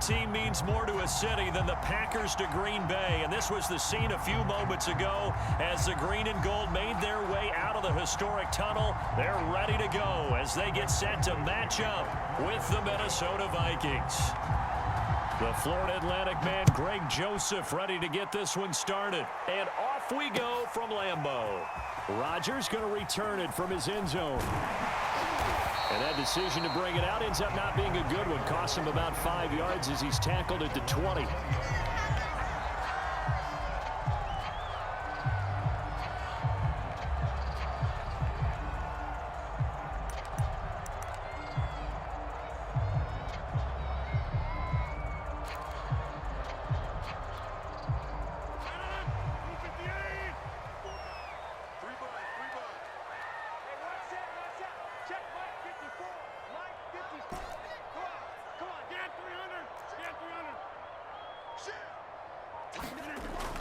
team means more to a city than the Packers to Green Bay, and this was the scene a few moments ago as the green and gold made their way out of the historic tunnel. They're ready to go as they get set to match up with the Minnesota Vikings. The Florida Atlantic man, Greg Joseph, ready to get this one started. And off we go from Lambeau. Rodgers going to return it from his end zone. And that decision to bring it out ends up not being a good one. Costs him about 5 yards as he's tackled at the 20.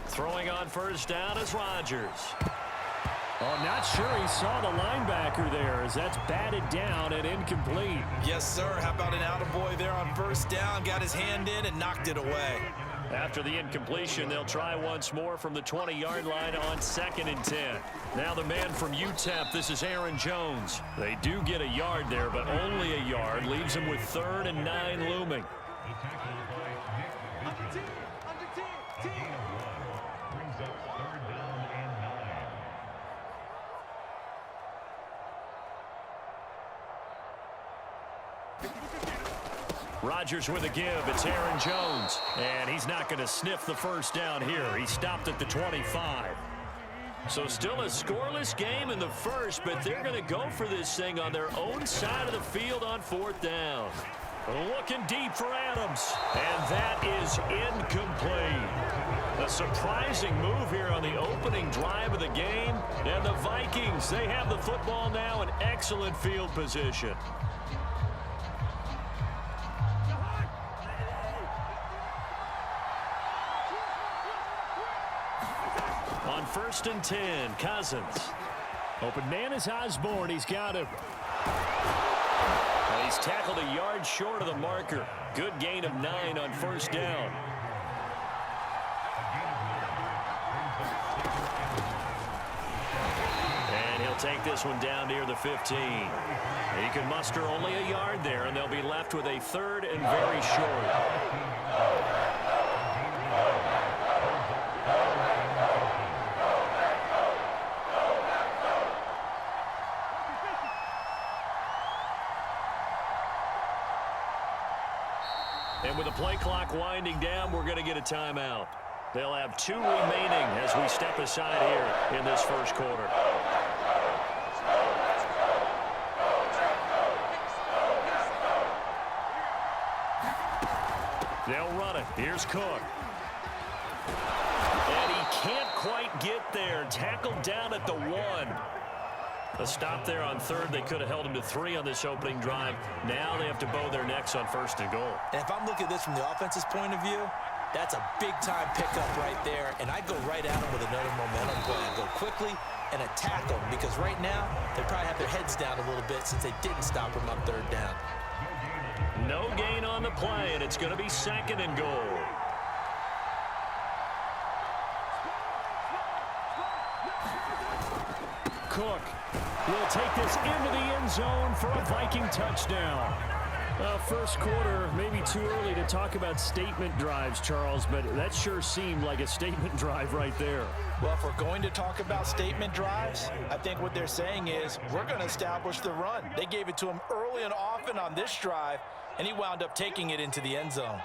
Throwing on first down is Rodgers. Oh, I'm not sure he saw the linebacker there as that's batted down and incomplete. Yes, sir. How about an attaboy there on first down? Got his hand in and knocked it away. After the incompletion, they'll try once more from the 20-yard line on 2nd and 10. Now the man from UTEP, this is Aaron Jones. They do get a yard there, but only a yard. Leaves them with 3rd and 9 looming. Rodgers with a give. It's Aaron Jones. And he's not going to sniff the first down here. He stopped at the 25. So still a scoreless game in the first, but they're going to go for this thing on their own side of the field on 4th down. Looking deep for Adams. And that is incomplete. A surprising move here on the opening drive of the game. And the Vikings, they have the football now in excellent field position. On 1st and 10, Cousins. Open man is Osborne. He's got him. And he's tackled a yard short of the marker. Good gain of 9 on first down. And he'll take this one down near the 15. He can muster only a yard there, and they'll be left with a 3rd and very short. And with the play clock winding down, we're going to get a timeout. They'll have 2 remaining as we step aside here in this first quarter. They'll run it. Here's Cook. And he can't quite get there. Tackled down at the 1. A stop there on 3rd. They could have held him to 3 on this opening drive. Now they have to bow their necks on 1st and goal. And if I'm looking at this from the offense's point of view, that's a big-time pickup right there. And I go right at him with another momentum play. I go quickly and attack them because right now they probably have their heads down a little bit since they didn't stop him on 3rd down. No gain on the play, and it's going to be 2nd and goal. Cook will take this into the end zone for a Viking touchdown. First quarter, maybe too early to talk about statement drives, Charles, but that sure seemed like a statement drive right there. Well, if we're going to talk about statement drives, I think what they're saying is we're going to establish the run. They gave it to him early and often on this drive, and he wound up taking it into the end zone.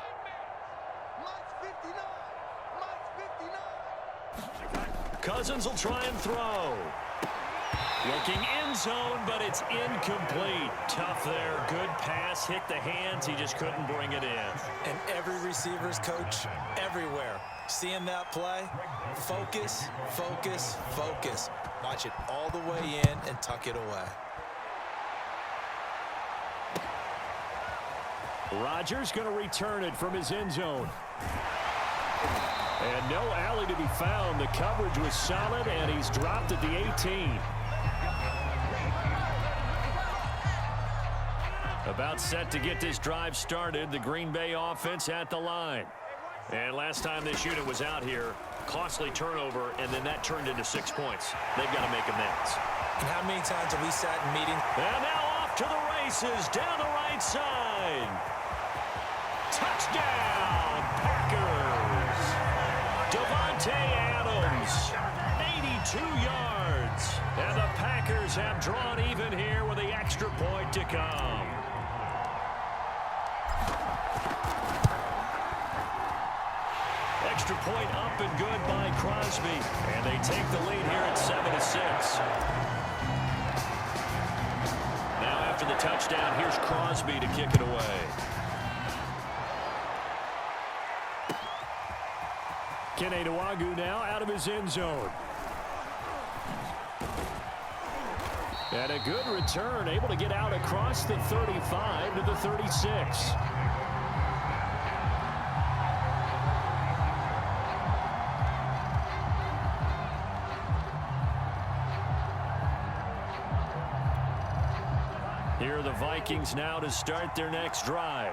Cousins will try and throw. Looking end zone, but it's incomplete. Tough there. Good pass. Hit the hands. He just couldn't bring it in. And every receiver's coach everywhere. Seeing that play, focus, focus, focus. Watch it all the way in and tuck it away. Rodgers going to return it from his end zone. And no alley to be found. The coverage was solid, and he's dropped at the 18. About set to get this drive started. The Green Bay offense at the line. And last time this unit was out here, costly turnover, and then that turned into 6 points. They've got to make amends. And how many times have we sat in meetings? And now off to the races down the right side. Touchdown, Packers. Devontae Adams, 82 yards. And the Packers have drawn even here with the extra point to come. Extra point up and good by Crosby. And they take the lead here at 7-6. Now after the touchdown, here's Crosby to kick it away. Kenny Nwagu now out of his end zone. And a good return, able to get out across the 35 to the 36. Here are the Vikings now to start their next drive.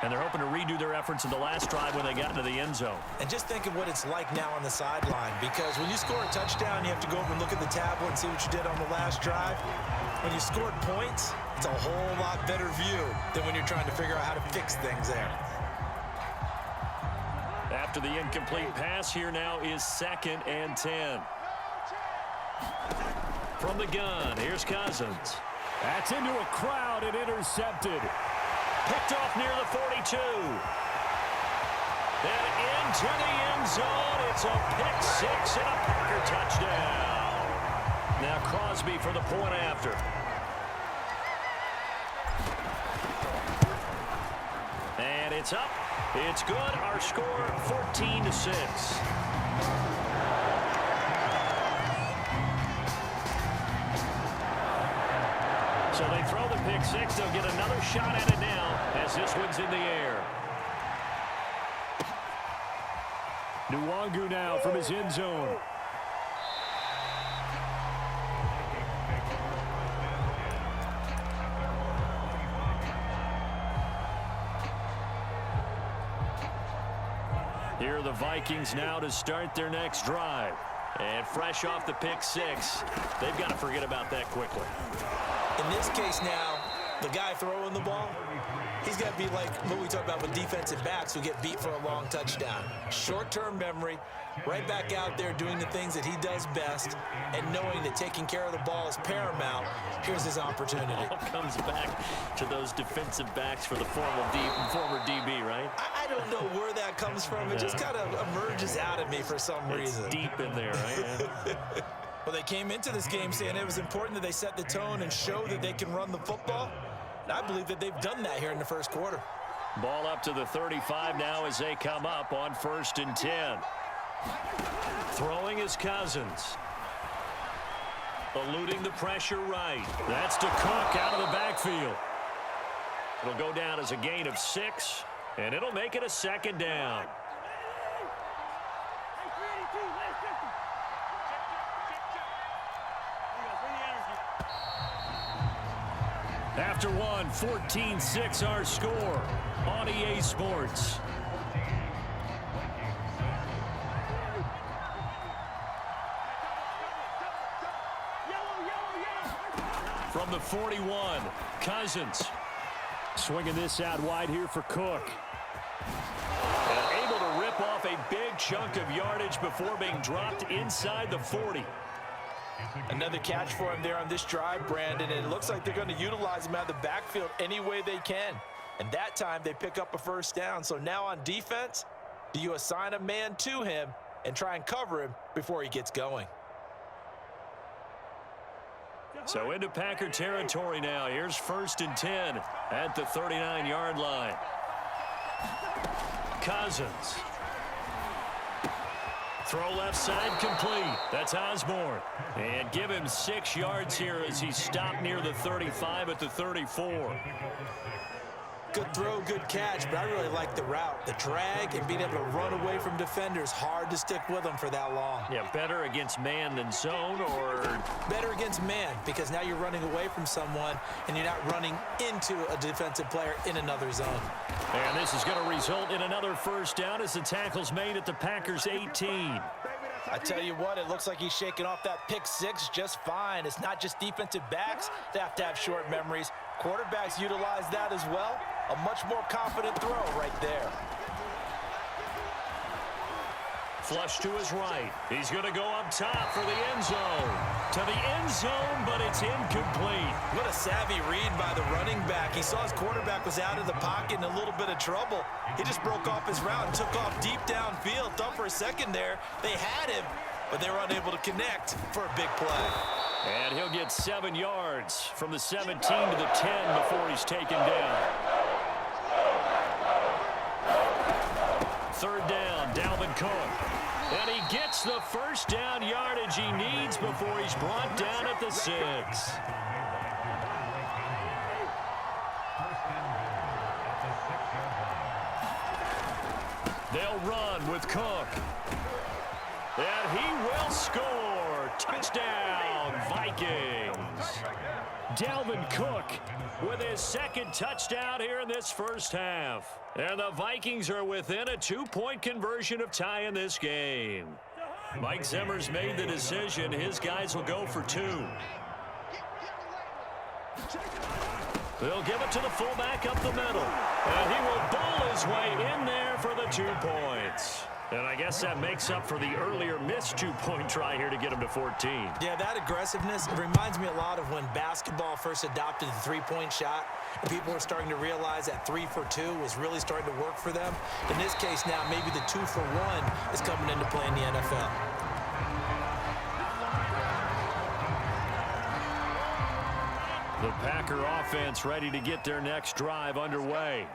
And they're hoping to redo their efforts in the last drive when they got into the end zone. And just think of what it's like now on the sideline, because when you score a touchdown, you have to go over and look at the tablet and see what you did on the last drive. When you scored points, it's a whole lot better view than when you're trying to figure out how to fix things there. After the incomplete pass, here now is 2nd and 10. From the gun, here's Cousins. That's into a crowd and intercepted. Picked off near the 42. Then into the end zone. It's a pick six and a Packer touchdown. Now Crosby for the point after. And it's up. It's good. Our score 14-6. So they throw the pick six. They'll get another shot at it now as this one's in the air. Nwagu now from his end zone. Here are the Vikings now to start their next drive. And fresh off the pick six, they've got to forget about that quickly. In this case now, the guy throwing the ball, he's got to be like what we talk about with defensive backs who get beat for a long touchdown. Short-term memory, right back out there doing the things that he does best, and knowing that taking care of the ball is paramount. Here's his opportunity. It all comes back to those defensive backs for the former DB, right? I don't know where that comes from. It just kind of emerges out of me for some reason. It's deep in there, right? Yeah. Well, they came into this game saying it was important that they set the tone and show that they can run the football. And I believe that they've done that here in the first quarter. Ball up to the 35 now as they come up on 1st and 10. Throwing is Cousins. Eluding the pressure right. That's to Cook out of the backfield. It'll go down as a gain of 6, and it'll make it a 2nd down. After one, 14-6 our score on EA Sports. From the 41, Cousins. Swinging this out wide here for Cook. And able to rip off a big chunk of yardage before being dropped inside the 40. Another catch for him there on this drive, Brandon, and it looks like they're going to utilize him out of the backfield any way they can. And that time they pick up a 1st down. So now on defense, do you assign a man to him and try and cover him before he gets going? So into Packer territory now. Here's 1st and 10 at the 39-yard line. Cousins. Throw left side complete. That's Osborne. And give him 6 yards here as he stopped near the 35 at the 34. Good throw, good catch, but I really like the route. The drag and being able to run away from defenders, hard to stick with them for that long. Yeah, better against man than zone, or? Better against man, because now you're running away from someone and you're not running into a defensive player in another zone. And this is going to result in another first down as the tackle's made at the Packers' 18. I tell you what, it looks like he's shaking off that pick six just fine. It's not just defensive backs that have to have short memories. Quarterbacks utilize that as well. A much more confident throw right there. Flush to his right. He's going to go up top for the end zone. To the end zone, but it's incomplete. What a savvy read by the running back. He saw his quarterback was out of the pocket in a little bit of trouble. He just broke off his route and took off deep downfield. Thought for a second there they had him, but they were unable to connect for a big play. And he'll get 7 yards from the 17 to the 10 before he's taken down. Third down, Dalvin Cook. And he gets the first down yardage he needs before he's brought down at the 6. They'll run with Cook. And he will score. Touchdown, Vikings. Dalvin Cook with his second touchdown here in this first half. And the Vikings are within a 2-point conversion of tying this game. Mike Zimmer's made the decision. His guys will go for 2. They'll give it to the fullback up the middle. And he will bowl his way in there for the 2 points. And I guess that makes up for the earlier missed 2-point try here to get him to 14. Yeah, that aggressiveness, it reminds me a lot of when basketball first adopted the three-point shot. And people were starting to realize that 3 for 2 was really starting to work for them. In this case now, maybe the 2 for 1 is coming into play in the NFL. The Packer offense ready to get their next drive underway.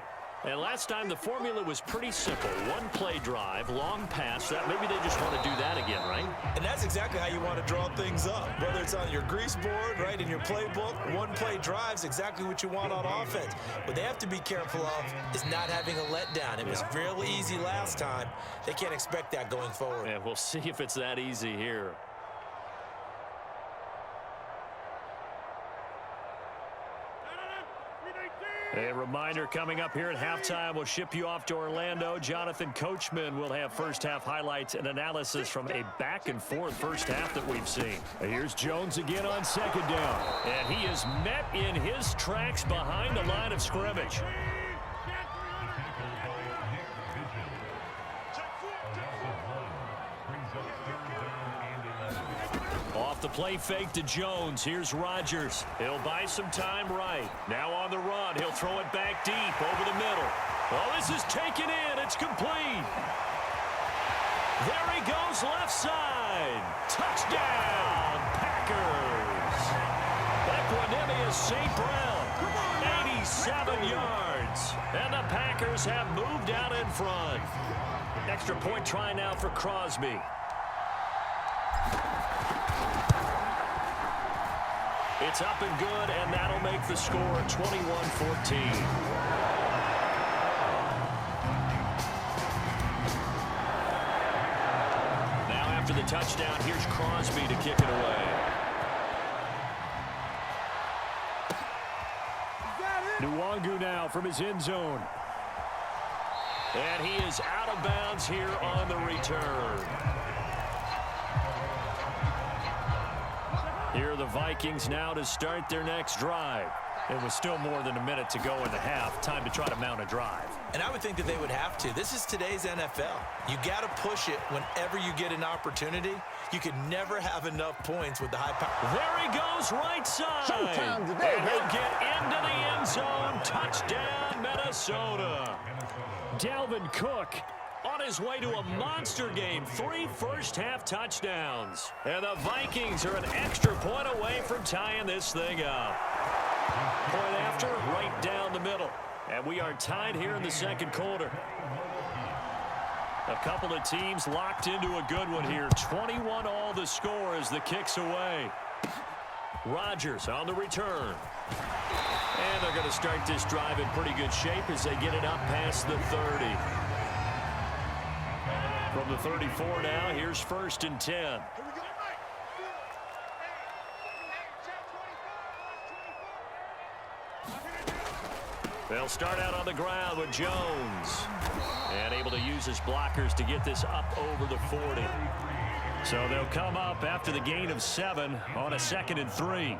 And last time the formula was pretty simple. 1-play drive, long pass. That maybe they just want to do that again, right? And that's exactly how you want to draw things up. Whether it's on your grease board, right, in your playbook, 1-play drive's exactly what you want on offense. What they have to be careful of is not having a letdown. It was real easy last time. They can't expect that going forward. And we'll see if it's that easy here. A reminder coming up here at halftime, we'll ship you off to Orlando. Jonathan Coachman will have first half highlights and analysis from a back and forth first half that we've seen. Here's Jones again on second down. And he is met in his tracks behind the line of scrimmage. Off the play fake to Jones. Here's Rodgers. He'll buy some time right. Now on the run. He'll throw it back deep over the middle. Oh, this is taken in. It's complete. There he goes left side. Touchdown, Packers. Equanimous St. Brown. 87 yards. And the Packers have moved out in front. Extra point try now for Crosby. It's up and good, and that'll make the score 21-14. Now after the touchdown, here's Crosby to kick it away. Nwangu now from his end zone. And he is out of bounds here on the return. Here are the Vikings now to start their next drive. It was still more than a minute to go in the half. Time to try to mount a drive. And I would think that they would have to. This is today's NFL. You got to push it whenever you get an opportunity. You can never have enough points with the high power. There he goes right side. And he'll get into the end zone. Touchdown, Minnesota. Dalvin Cook on his way to a monster game. 3 first-half touchdowns. And the Vikings are an extra point away from tying this thing up. Point after, right down the middle. And we are tied here in the second quarter. A couple of teams locked into a good one here. 21 all the score as the kick's away. Rodgers on the return. And they're going to start this drive in pretty good shape as they get it up past the 30. From the 34 now, here's 1st and 10. They'll start out on the ground with Jones. And able to use his blockers to get this up over the 40. So they'll come up after the gain of 7 on a 2nd and 3.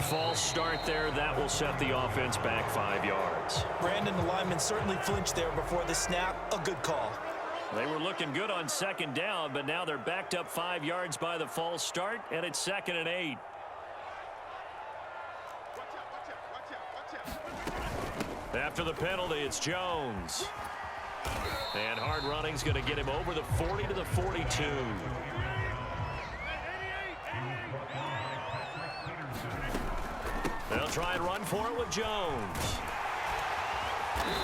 False start there. That will set the offense back 5 yards. Brandon, the lineman certainly flinched there before the snap. A good call. They were looking good on 2nd down, but now they're backed up 5 yards by the false start, and it's 2nd and 8. After the penalty, it's Jones. And hard running's going to get him over the 40 to the 42. They'll try and run for it with Jones.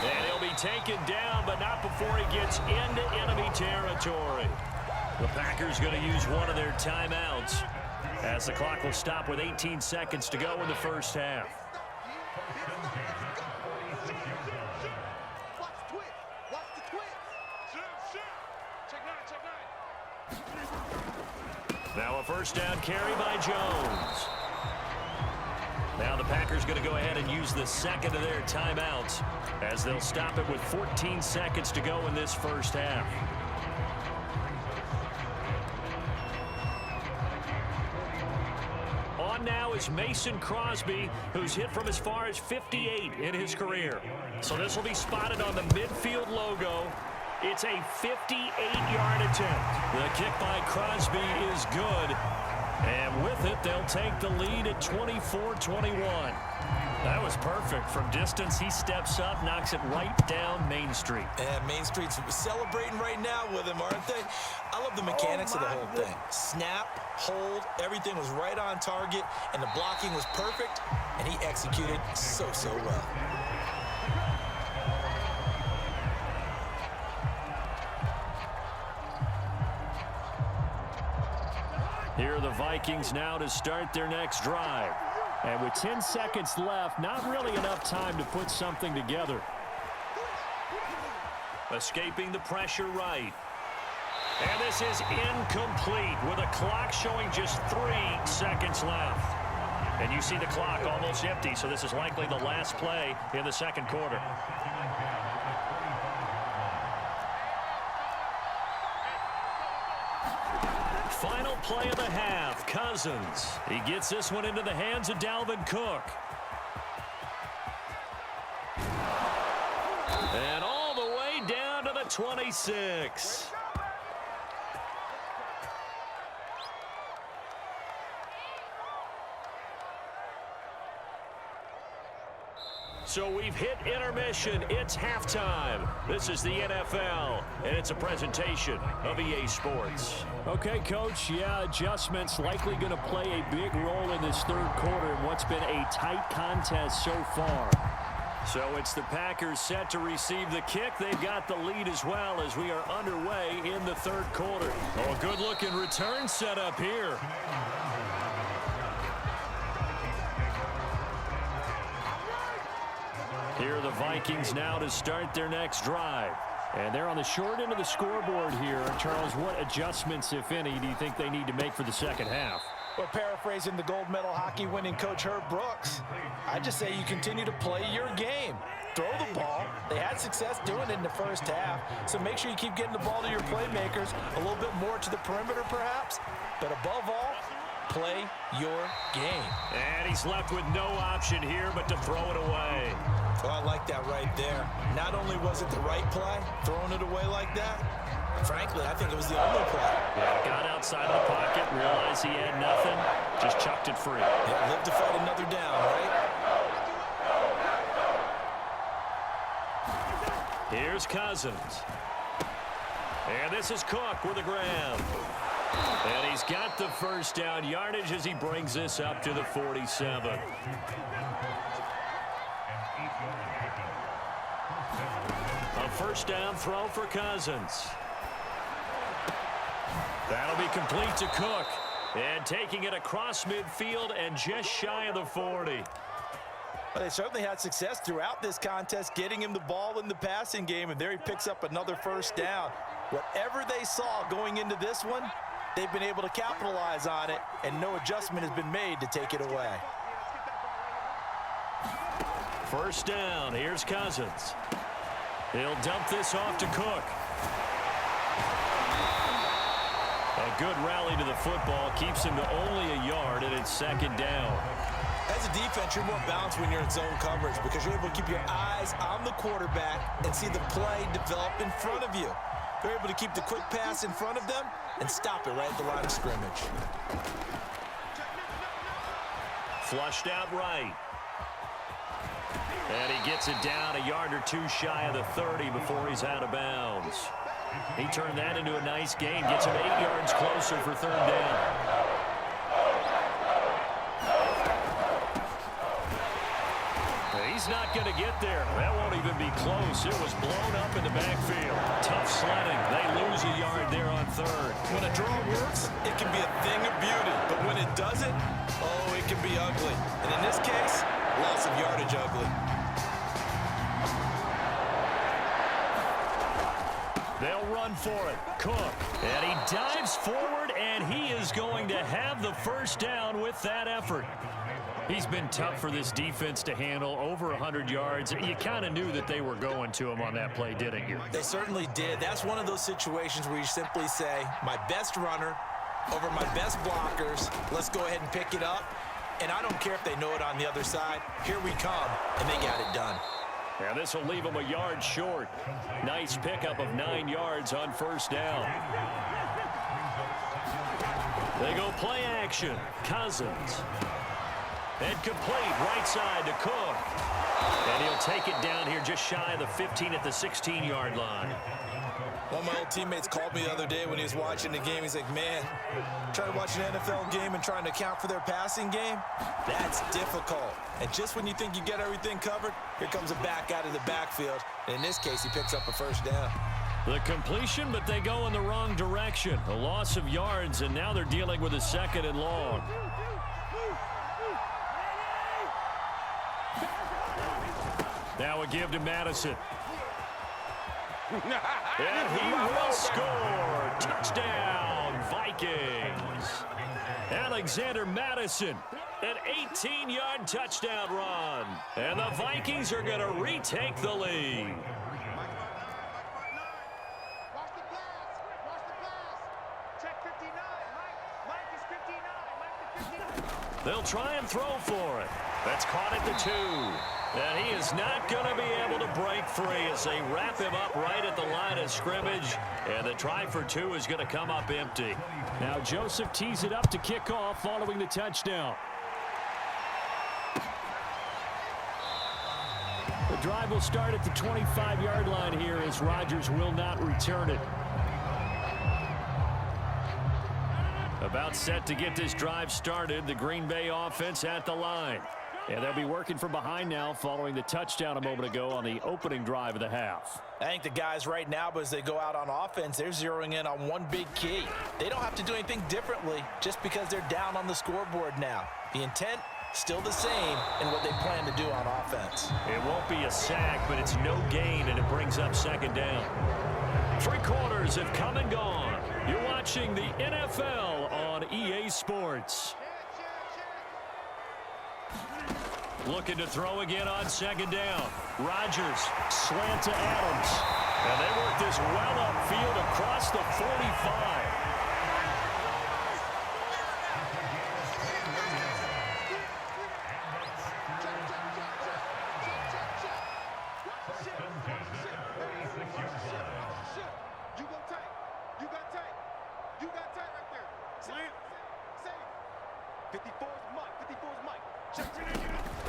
And he'll be taken down, but not before he gets into enemy territory. The Packers going to use one of their timeouts as the clock will stop with 18 seconds to go in the first half. Now a first down carry by Jones. Now the Packers going to go ahead and use the second of their timeouts as they'll stop it with 14 seconds to go in this first half. On now is Mason Crosby, who's hit from as far as 58 in his career. So this will be spotted on the midfield logo. It's a 58-yard attempt. The kick by Crosby is good. And with it, they'll take the lead at 24-21. That was perfect. From distance, he steps up, knocks it right down Main Street. And Main Street's celebrating right now with him, aren't they? I love the mechanics of the whole thing. Snap, hold, everything was right on target, and the blocking was perfect, and he executed so well. Here are the Vikings now to start their next drive. And with 10 seconds left, not really enough time to put something together. Escaping the pressure right. And this is incomplete with a clock showing just 3 seconds left. And you see the clock almost empty, so this is likely the last play in the second quarter. Final play of the half, Cousins. He gets this one into the hands of Dalvin Cook. And all the way down to the 26. So we've hit intermission. It's halftime. This is the NFL, and it's a presentation of EA Sports. Okay, Coach, yeah, adjustments likely going to play a big role in this third quarter in what's been a tight contest so far. So it's the Packers set to receive the kick. They've got the lead as well as we are underway in the third quarter. Oh, good-looking return set up here. Here are the Vikings now to start their next drive. And they're on the short end of the scoreboard here. Charles, what adjustments, if any, do you think they need to make for the second half? Well, paraphrasing the gold medal hockey winning coach Herb Brooks, I just say you continue to play your game. Throw the ball. They had success doing it in the first half, so make sure you keep getting the ball to your playmakers, a little bit more to the perimeter perhaps, but above all, play your game. And he's left with no option here but to throw it away. Oh, I like that right there. Not only was it the right play, throwing it away like that, frankly, I think it was the only play. Yeah, got outside of the pocket, realized he had nothing, just chucked it free. Yeah, live to fight another down, right? Here's Cousins. And this is Cook with a grab. And he's got the first down yardage as he brings this up to the 47. A first down throw for Cousins. That'll be complete to Cook. And taking it across midfield and just shy of the 40. Well, they certainly had success throughout this contest, getting him the ball in the passing game, and there he picks up another first down. Whatever they saw going into this one, they've been able to capitalize on it, and no adjustment has been made to take it away. First down, here's Cousins. He'll dump this off to Cook. A good rally to the football keeps him to only a yard, and it's second down. As a defense, you're more balanced when you're in zone coverage because you're able to keep your eyes on the quarterback and see the play develop in front of you. You're able to keep the quick pass in front of them and stop it right at the line of scrimmage. Flushed out right. And he gets it down a yard or two shy of the 30 before he's out of bounds. He turned that into a nice gain, gets him 8 yards closer for third down. He's not going to get there. That won't even be close. It was blown up in the backfield. Tough sledding. They lose a yard there on third. When a draw works, it can be a thing of beauty. But when it doesn't, oh, it can be ugly. And in this case, loss of yardage ugly. They'll run for it. Cook. And he dives forward, and he is going to have the first down with that effort. He's been tough for this defense to handle, over 100 yards. You kind of knew that they were going to him on that play, didn't you? They certainly did. That's one of those situations where you simply say, my best runner over my best blockers. Let's go ahead and pick it up. And I don't care if they know it on the other side. Here we come, and they got it done. Yeah, this will leave them a yard short. Nice pickup of 9 yards on first down. They go play action. Cousins. And complete right side to Cook. And he'll take it down here just shy of the 15 at the 16-yard line. One of my old teammates called me the other day when he was watching the game. He's like, man, trying to watch an NFL game and trying to account for their passing game, that's difficult. And just when you think you get everything covered, here comes a back out of the backfield. And in this case, he picks up a first down. The completion, but they go in the wrong direction. A loss of yards, and now they're dealing with a second and long. Now a give to Madison. And he will score. Touchdown, Vikings. Alexander Madison, an 18-yard touchdown run. And the Vikings are going to retake the lead. They'll try and throw for it. That's caught at the 2. And he is not going to be able to break free as they wrap him up right at the line of scrimmage. And the try for 2 is going to come up empty. Now Joseph tees it up to kick off following the touchdown. The drive will start at the 25-yard line here as Rodgers will not return it. About set to get this drive started, the Green Bay offense at the line. And they'll be working from behind now following the touchdown a moment ago on the opening drive of the half. I think the guys right now, as they go out on offense, they're zeroing in on one big key. They don't have to do anything differently just because they're down on the scoreboard now. The intent, still the same in what they plan to do on offense. It won't be a sack, but it's no gain, and it brings up second down. 3 quarters have come and gone. You're watching the NFL on EA Sports. Looking to throw again on second down. Rodgers, slant to Adams. And they work this well upfield across the 45.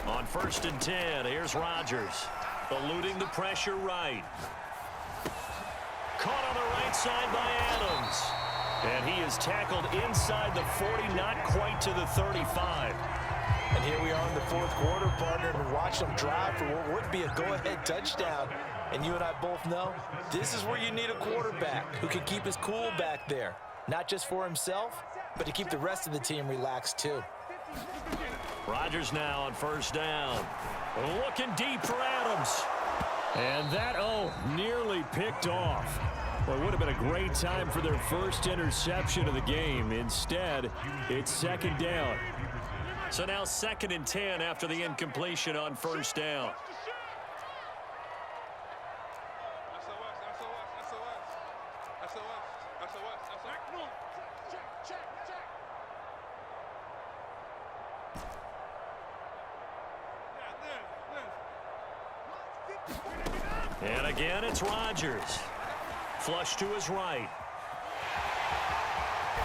On 1st and 10, here's Rodgers. Eluding the pressure right. Caught on the right side by Adams. And he is tackled inside the 40, not quite to the 35. And here we are in the 4th quarter, partner, and watch them drive for what would be a go-ahead touchdown. And you and I both know this is where you need a quarterback who can keep his cool back there. Not just for himself, but to keep the rest of the team relaxed too. Rodgers now on first down. Looking deep for Adams. And that, nearly picked off. Well, it would have been a great time for their first interception of the game. Instead, it's second down. So now 2nd and 10 after the incompletion on first down. And again, it's Rodgers. Flush to his right.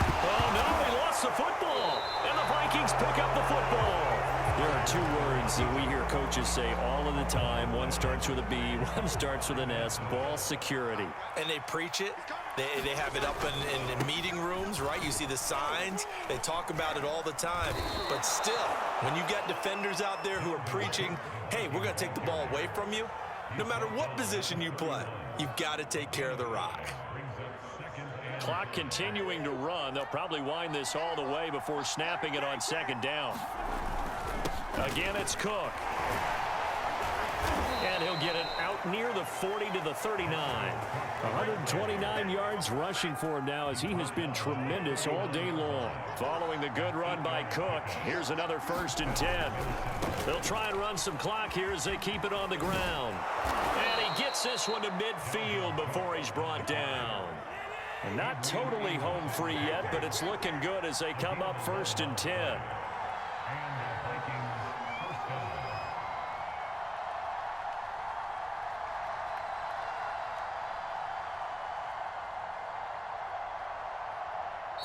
Oh, no, he lost the football. And the Vikings pick up the football. There are 2 words that we hear coaches say all of the time. One starts with a B, one starts with an S. Ball security. And they preach it. They have it up in meeting rooms, right? You see the signs. They talk about it all the time. But still, when you got defenders out there who are preaching, hey, we're going to take the ball away from you, no matter what position you play, you've got to take care of the rock. Clock continuing to run. They'll probably wind this all the way before snapping it on second down. Again, it's Cook. And he'll get it out near the 40 to the 39. 129 yards rushing for him now as he has been tremendous all day long. Following the good run by Cook, here's another 1st and 10. They'll try and run some clock here as they keep it on the ground. And he gets this one to midfield before he's brought down. And not totally home free yet, but it's looking good as they come up 1st and 10.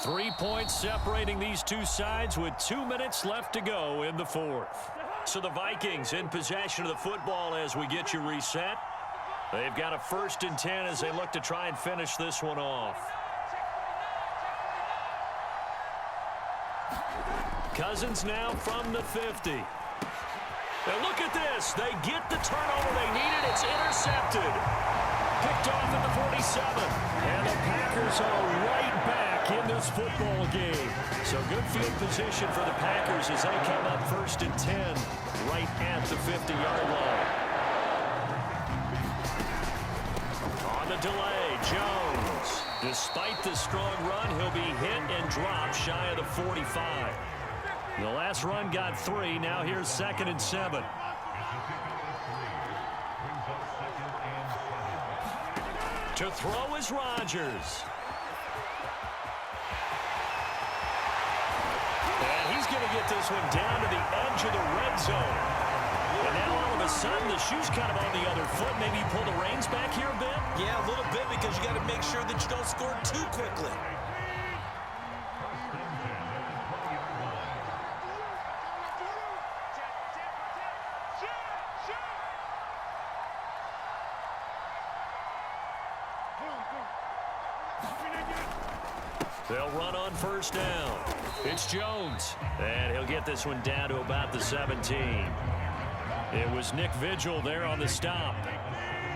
3 points separating these two sides with 2 minutes left to go in the 4th. So the Vikings in possession of the football as we get you reset. They've got a 1st and 10 as they look to try and finish this one off. Cousins now from the 50. Now look at this. They get the turnover they needed. It's intercepted. Picked off at the 47. And the Packers are right back in this football game. So good field position for the Packers as they come up 1st and 10 right at the 50-yard line. On the delay, Jones. Despite the strong run, he'll be hit and dropped shy of the 45. The last run got 3. Now here's 2nd and 7. To throw is Rodgers. And he's going to get this one down to the edge of the red zone. And now all of a sudden the shoe's kind of on the other foot. Maybe you pull the reins back here a bit? Yeah, a little bit because you got to make sure that you don't score too quickly. They'll run on 1st down. It's Jones. And he'll get this one down to about the 17. It was Nick Vigil there on the stop.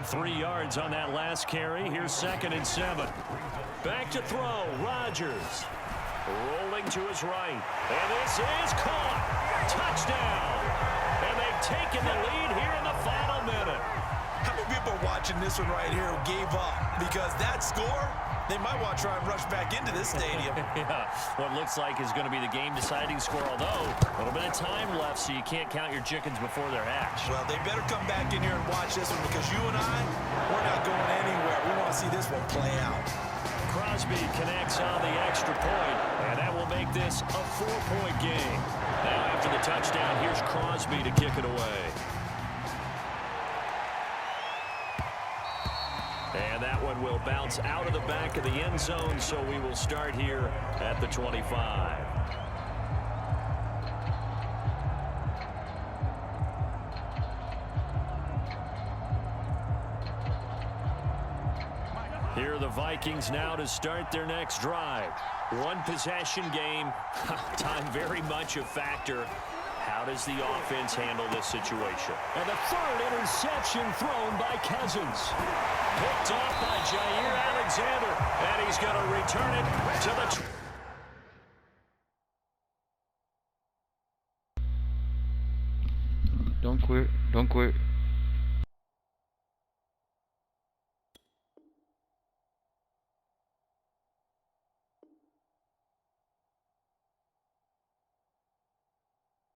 3 yards on that last carry. Here's 2nd and 7. Back to throw. Rodgers. Rolling to his right. And this is caught. Touchdown. And they've taken the lead here in the final minute. How many people are watching this one right here who gave up? Because that score, they might want to try and rush back into this stadium. Yeah, what looks like is going to be the game-deciding score, although a little bit of time left, so you can't count your chickens before they're hatched. Well, they better come back in here and watch this one because you and I, we're not going anywhere. We want to see this one play out. Crosby connects on the extra point, and that will make this a 4-point game. Now, after the touchdown, here's Crosby to kick it away. And that one will bounce out of the back of the end zone, so we will start here at the 25. Here are the Vikings now to start their next drive. One possession game. Time very much a factor. How does the offense handle this situation? And the 3rd interception thrown by Cousins. Picked off by Jair Alexander. And he's going to return it to the Don't quit. Don't quit.